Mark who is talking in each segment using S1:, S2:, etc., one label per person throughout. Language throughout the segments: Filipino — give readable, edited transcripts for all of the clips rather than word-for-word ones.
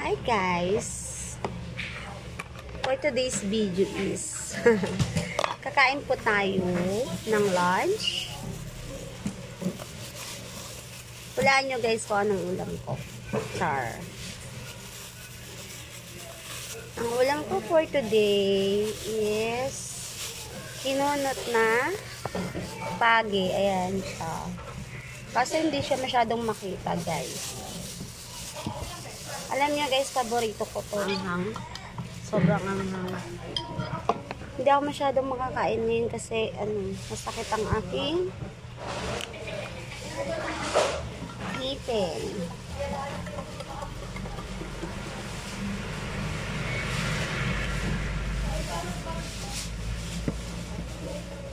S1: Hi guys! For today's video is kakain po tayo ng lunch. Hulaan nyo guys kung anong ulam ko. Char. Ang ulam ko for today is kinunot na pagi. Ayan siya. Kasi hindi siya masyadong makita guys. Alam niyo guys, paborito ko ito anghang. Sobrang anghang. Hindi ako masyadong makakain ngayon kasi masakit ang aking ngipin.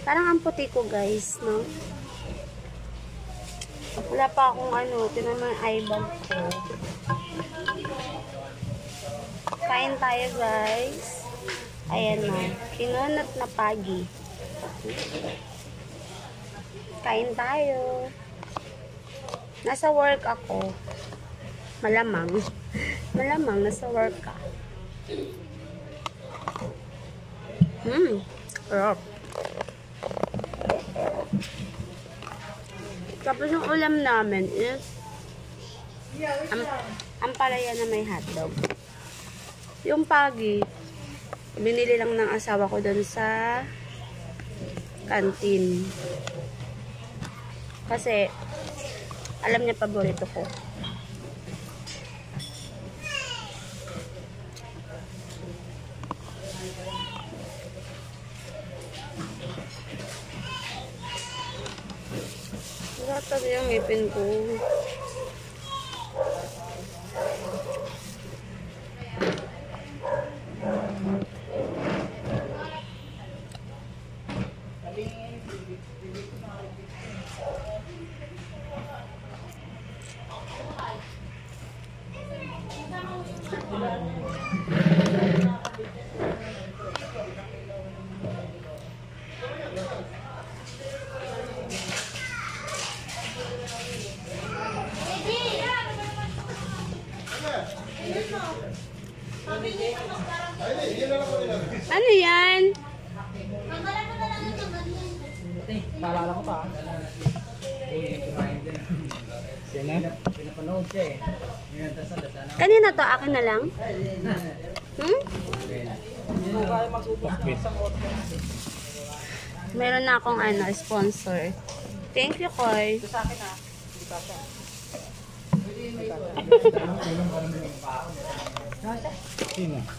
S1: Parang ang puti ko guys, no? Wala pa akong tinan mo yung eyeball ko. Kain tayo guys. Ayan na. Kinunot na pagi. Kain tayo. Nasa work ako. Malamang. Malamang nasa work ka. Sarap. Tapos yung ulam namin is ampalaya na may hotdog. Yung pagi, binili lang ng asawa ko doon sa canteen. Kasi, alam niya paborito ko. Tatag yung ngipin ko. Ano yan?
S2: Paalala ko pa. Pinapanood siya eh.
S1: Kanina to, akin na lang? Meron na akong sponsor. Thank you, Koy.
S2: Sa akin ha.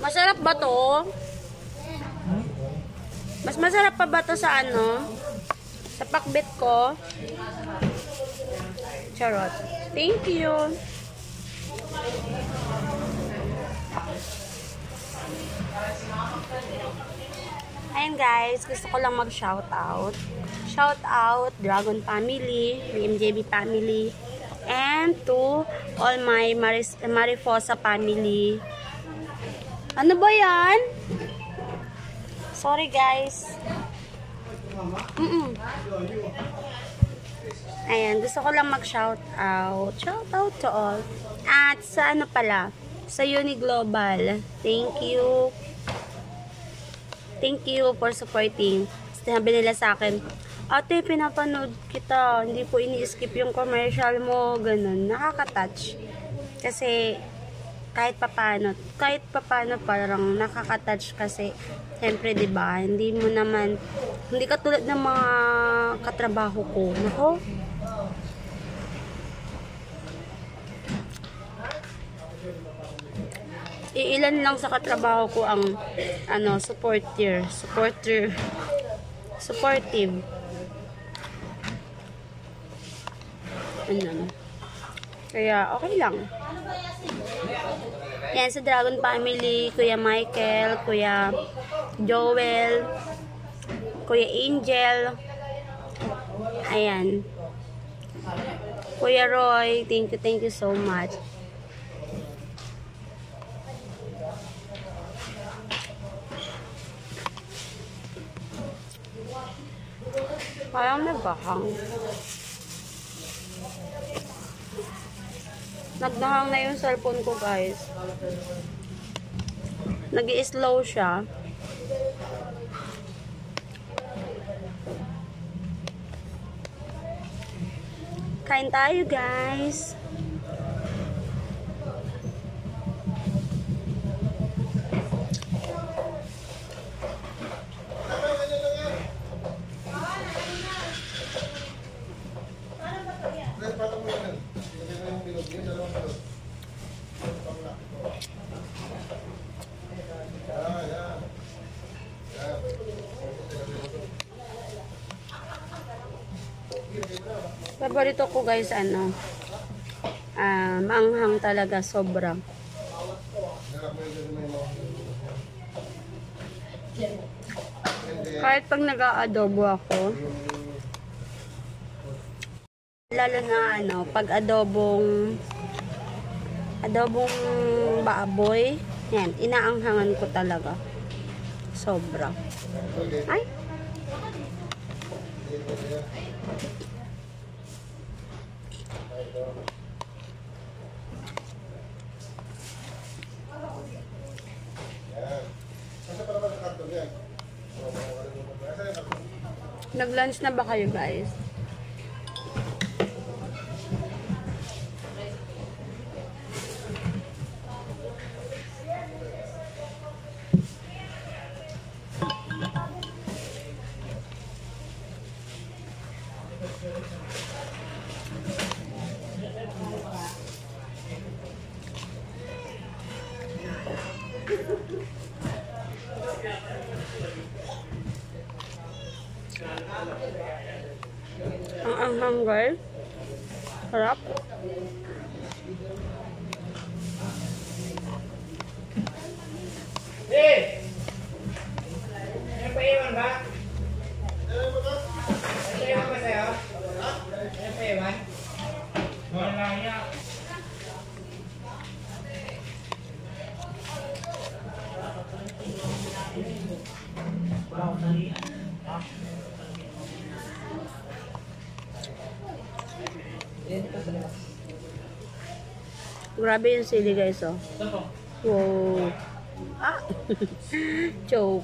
S1: Masarap ba to? Mas masarap pa ba to sa sa pakbet ko? Charot. Thank you. Ayan guys, gusto ko lang mag-shoutout. Shoutout Dragon Family, MJB Family, and to all my Marifosa family. Ano ba yan? Sorry guys. Ayan, gusto ko lang mag-shoutout. Shoutout to all. At sa pala, sa Uniglobal. Thank you. Thank you for supporting. Sinabi nila sa akin, ate, pinapanood kita. Hindi po ini-skip yung commercial mo. Ganun. Nakaka-touch. Kasi, kahit papano parang nakaka-touch kasi, siyempre, diba, hindi ka tulad ng mga katrabaho ko. Nako? Iilan lang sa katrabaho ko ang supportive. Kaya okay lang. Yan sa Dragon Family, Kuya Michael, Kuya Joel, Kuya Angel. Ayan. Kuya Roy, thank you so much. Parang nabahang. Nagnahang na yung cellphone ko, guys. Nag-i-slow siya. Kain tayo, guys. Paborito ko, guys, maanghang talaga, sobra. Kahit pag nag-aadobo ako, lalo na pag adobong baboy, yan, inaanghangan ko talaga. Sobra. Ay! Nag-lunch na ba kayo, guys? Ang anghang, guys. Sarap.
S2: Hey! May paiwan ba? May paiwan ba sa'yo? May paiwan? Wala yan.
S1: Grabe yung sili, guys, oh. Wow. Ah! Choke.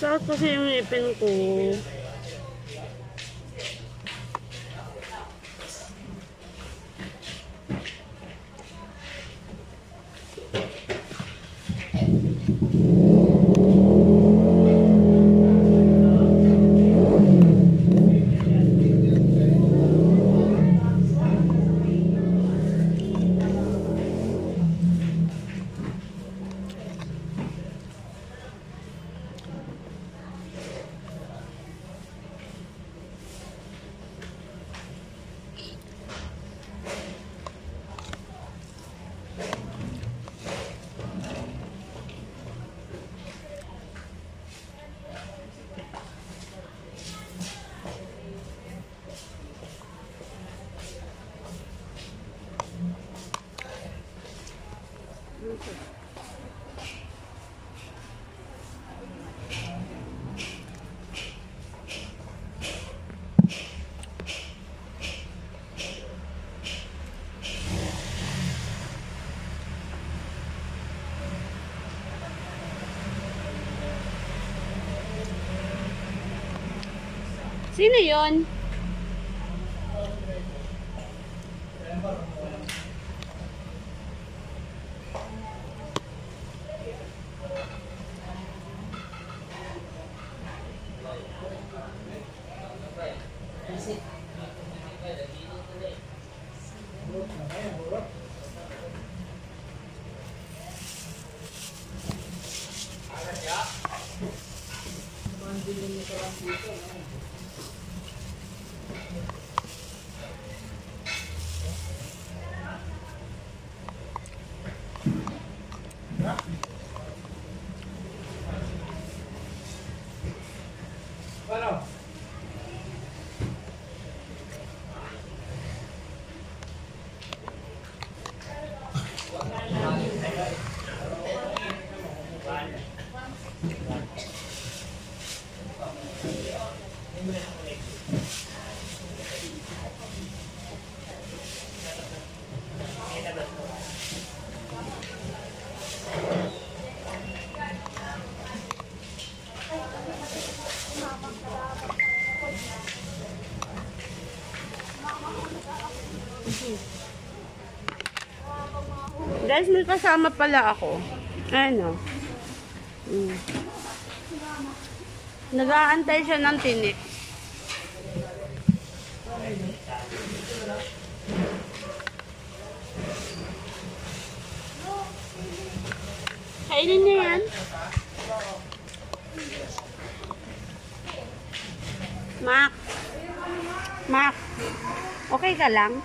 S1: Sarap kasi yung ipin ko. Sino yon?
S2: Ano?
S1: Guys, may kasama pala ako. Ano? Nag-aantay siya ng tinik. Kainin niya yan. Mac. Mac. Okay ka lang?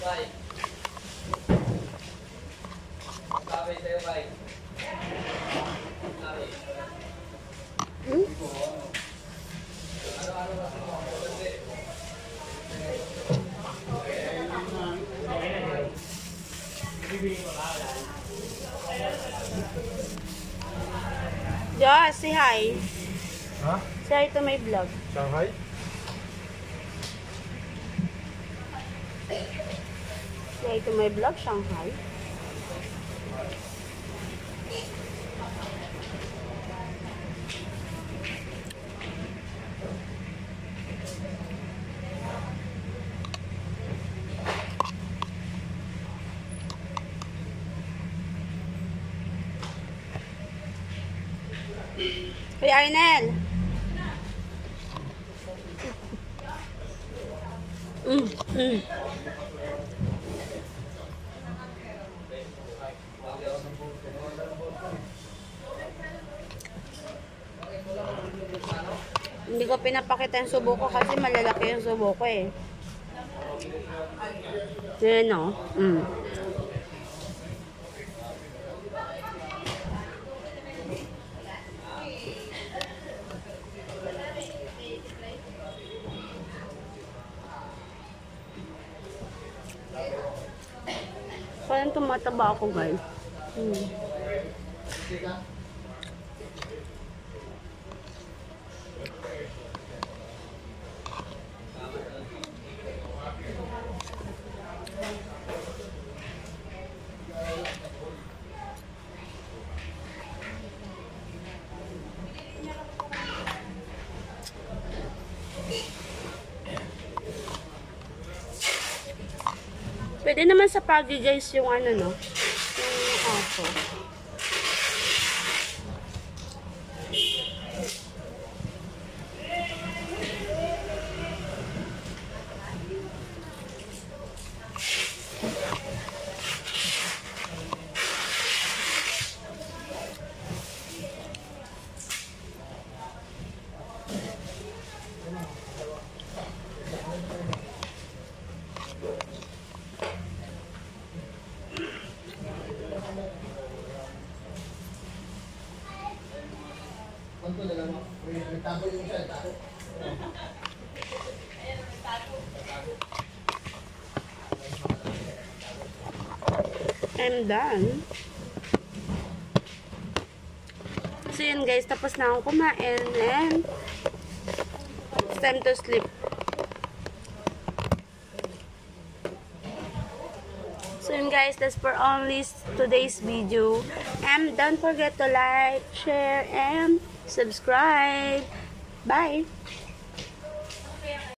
S2: Bye. Sabi sa'yo, bye. Sabi.
S1: Josh, say hi.
S3: Ha?
S1: Say hi to my vlog.
S3: Shanghai?
S1: Say hi to my vlog, Shanghai. Hey, Arnel. Mm. Hindi ko pinapakita yung subo ko kasi malalaki yung subo ko eh. Yan o. Parang tumataba ako, guys. Pwede naman sa pagi, guys, yung ano, no? Yung aso. I'm done. So yun guys, tapos na akong kumain and it's time to sleep. So yun guys, that's for only today's video. And don't forget to like, share, and subscribe. Bye!